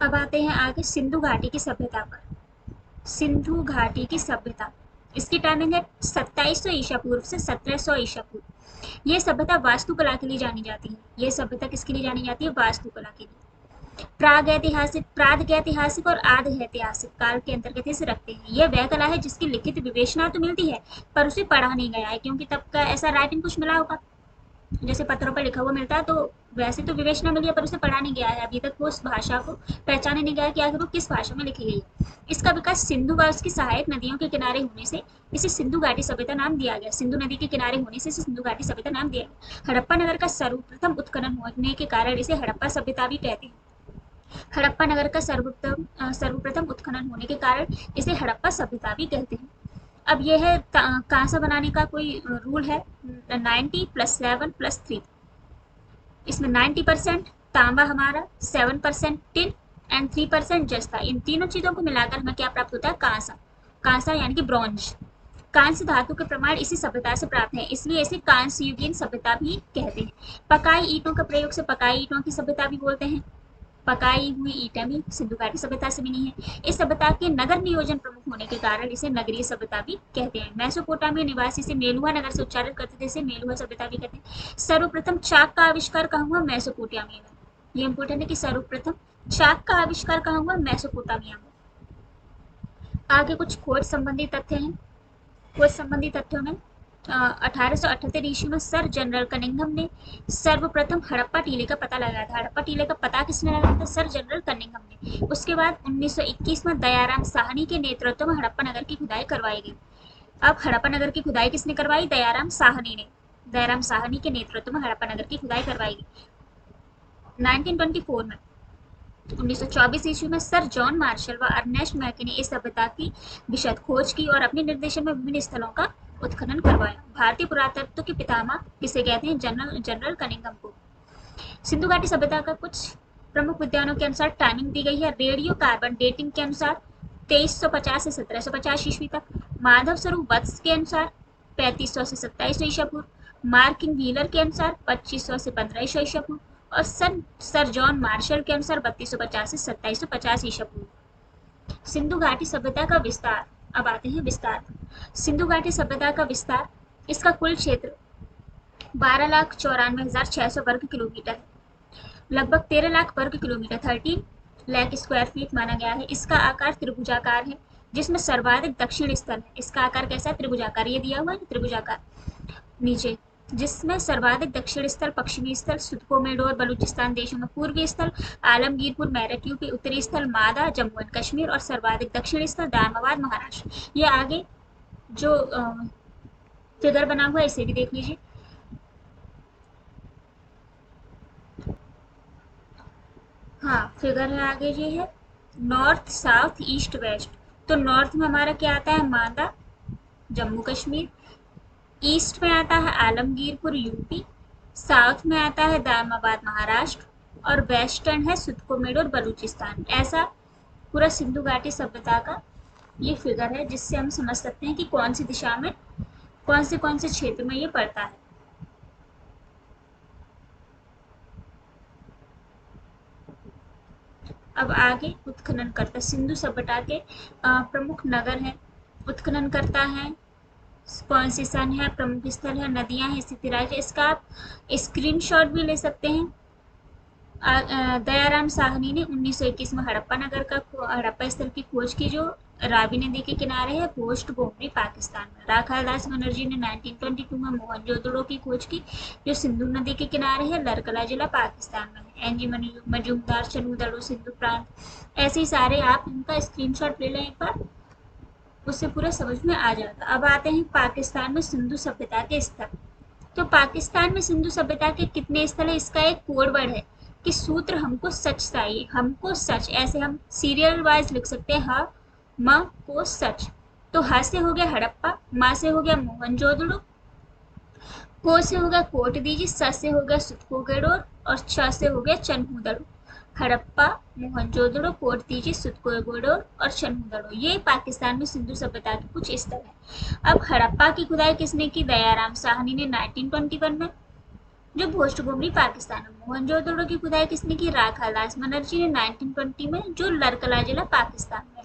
अब आते हैं आगे सिंधु घाटी की सभ्यता पर। सिंधु घाटी की सभ्यता, इसकी टाइमिंग है 2700 ईसा पूर्व से 1700 ईसा पूर्व। ये सभ्यता वास्तुकला के लिए जानी जाती है। ये सभ्यता किसके लिए जानी जाती है? वास्तुकला के लिए। प्राग ऐतिहासिक और आध ऐतिहासिक काल के अंतर्गत इसे रखते हैं। यह वह कला है जिसकी लिखित विवेचना तो मिलती है पर उसे पढ़ा नहीं गया है, क्योंकि तब का ऐसा राइटिंग कुछ मिला होगा, जैसे पत्रों पर लिखा हुआ मिलता है, तो वैसे तो विवेचना मिली है पर उसे पढ़ा नहीं गया है। अभी तक वो उस भाषा को पहचाने नहीं गया कि आखिर वो किस भाषा में लिखी गई है। इसका विकास सिंधु व उसकी सहायक नदियों के किनारे होने से इसे सिंधु घाटी सभ्यता नाम दिया गया। सिंधु नदी के किनारे होने से इसे सिंधु घाटी सभ्यता नाम दिया गया। हड़प्पा नगर का सर्वप्रथम उत्खनन होने के कारण इसे हड़प्पा सभ्यता भी कहते हैं। हड़प्पा नगर का सर्वप्रथम उत्खनन होने के कारण इसे हड़प्पा सभ्यता भी कहते हैं। अब यह है कांसा बनाने का कोई रूल है, 90 + 7 + 3। इसमें 90% तांबा हमारा, 7% टिन एंड 3% जस्ता। इन तीनों चीजों को मिलाकर हमें क्या प्राप्त होता है? कांसा। कांसा यानी कि ब्रॉन्ज। कांस्य धातु के प्रमाण इसी सभ्यता से प्राप्त है, इसलिए इसे कांस्य युगीन सभ्यता भी कहते हैं। पकाई ईंटों का प्रयोग से पकाई ईंटों की सभ्यता भी बोलते हैं। पकाई हुई ईंटें भी सिंधु घाटी सभ्यता से मिली हैं। इस सभ्यता के नगर नियोजन प्रमुख होने के कारण इसे नगरीय सभ्यता भी कहते हैं। मेसोपोटामिया निवासी इसे मेलुहा नगर से उच्चारित करते थे, इसे मेलुहा सभ्यता भी कहते हैं। सर्वप्रथम चाक का आविष्कार कहाँ हुआ? मेसोपोटामिया में। ये इंपोर्टेंट है कि सर्वप्रथम चाक का आविष्कार कहाँ हुआ? मेसोपोटामिया में। आगे कुछ खोज संबंधी तथ्य हैं। खोज संबंधी तथ्यों में 1878 ईस्वी में सर जनरल कनिंघम ने सर्वप्रथम हड़प्पा टीले का पता लगाया था। हड़प्पा टीले का पता किसने लगाया था? सर जनरल कनिंघम ने। उसके बाद 1921 में दयाराम साहनी के नेतृत्व में हड़प्पा नगर की खुदाई करवाई गई। अब हड़प्पा नगर की खुदाई किसने करवाई? दयाराम साहनी ने। दयाराम साहनी के नेतृत्व में हड़प्पा नगर की खुदाई करवाई गई। 1924 में 1924 ईस्वी में सर जॉन मार्शल व अर्नेस्ट मैके ने इस सभ्यता की विशद खोज की और अपने निर्देशन में विभिन्न स्थलों का उत्खनन करवाया। भारतीय पुरातत्व के पितामह किसे कहते हैं? जनरल कनिंघम को। सिंधु घाटी सभ्यता का कुछ प्रमुख विद्वानों के अनुसार टाइमिंग दी गई है। रेडियो कार्बन डेटिंग के अनुसार 2350 से 1750 ईस्वी तक। माधव स्वरूप वत्स के अनुसार 3500 से 2700 ईसा पूर्व। मार्किन व्हीलर के अनुसार 2500 से 1500 ईसा पूर्व और सर जॉन मार्शल के अनुसार 3250 से 2750 ईसा पूर्व। सिंधु घाटी सभ्यता का विस्तार। अब आते हैं विस्तार। सिंधु घाटी सभ्यता का विस्तार, इसका कुल क्षेत्र 12,94,600 वर्ग किलोमीटर है। लगभग 13 लाख वर्ग किलोमीटर 13 लाख स्क्वायर फीट माना गया है। इसका आकार त्रिभुजाकार है, जिसमें सर्वाधिक दक्षिण स्थल है। इसका आकार कैसा है? त्रिभुजाकार। ये दिया हुआ है त्रिभुजाकार नीचे, जिसमें सर्वाधिक दक्षिण स्थल, पश्चिमी स्थल सुदकोमेडोर बलूचिस्तान देशों में पूर्वी स्थल, आलमगीरपुर मेरठ यूपी उत्तरी स्थल, मादा जम्मू एंड कश्मीर और सर्वाधिक दक्षिण स्थल दामाबाद महाराष्ट्र। ये आगे जो फिगर बना हुआ है इसे भी देख लीजिए। हाँ, फिगर है आगे ये है नॉर्थ साउथ ईस्ट वेस्ट। तो नॉर्थ में हमारा क्या आता है? मादा जम्मू कश्मीर। ईस्ट में आता है आलमगीरपुर यूपी। साउथ में आता है दामाबाद महाराष्ट्र और वेस्टर्न है सुदकोमेडोर बलूचिस्तान। ऐसा पूरा सिंधु घाटी सभ्यता का ये फिगर है, जिससे हम समझ सकते हैं कि कौन सी दिशा में कौन से क्षेत्र में ये पड़ता है। अब आगे उत्खनन करता सिंधु सभ्यता के प्रमुख नगर हैं। उत्खनन करता है कौन सी सन है, प्रमुख स्थल है, नदियां हैं, स्थिति राज्य। इसका आप स्क्रीनशॉट भी ले सकते हैं। दयाराम साहनी ने 1921 में हड़प्पा स्थल की खोज की, जो रावी नदी के किनारे है, पोस्ट बोमरी पाकिस्तान में। राखालदास बनर्जी ने 1922 में मोहनजोदड़ो की खोज की, जो सिंधु नदी के किनारे है, लरकला जिला पाकिस्तान में है। एनजी मजूमदार चनूदड़ो सिंधु प्रांत। ऐसे ही सारे आप इनका स्क्रीनशॉट ले लें एक बार, उससे पूरा समझ में आ जाता। अब आते हैं पाकिस्तान में सिंधु सभ्यता के स्थल। तो पाकिस्तान में सिंधु सभ्यता के कितने स्थल है? इसका एक कोड वर्ड है कि सूत्र हमको सच चाहिए। हमको सच, ऐसे हम सीरियल वाइज लिख सकते हैं, ह म को सच। तो ह से हो गया हड़प्पा, मा से हो गया मोहनजोदड़ो, को से हो गया कोट दीजिए, स से हो गया सुदकोगेडोर और छ से हो गया चन्हूदड़ो। हड़प्पा, मोहनजोदड़ो, कोट दीजिए, सुदकोगेडोर और चन्हूदड़ो। ये पाकिस्तान में सिंधु सभ्यता के कुछ स्थल है। अब हड़प्पा की खुदाई किसने की? दयाराम साहनी ने 1921 में। जो भोजपुरी पाकिस्तान में। मोहनजोदड़ो की खुदाई किसने की? राखालास बनर्जी ने 1920 में, जो लरकला जिला पाकिस्तान में।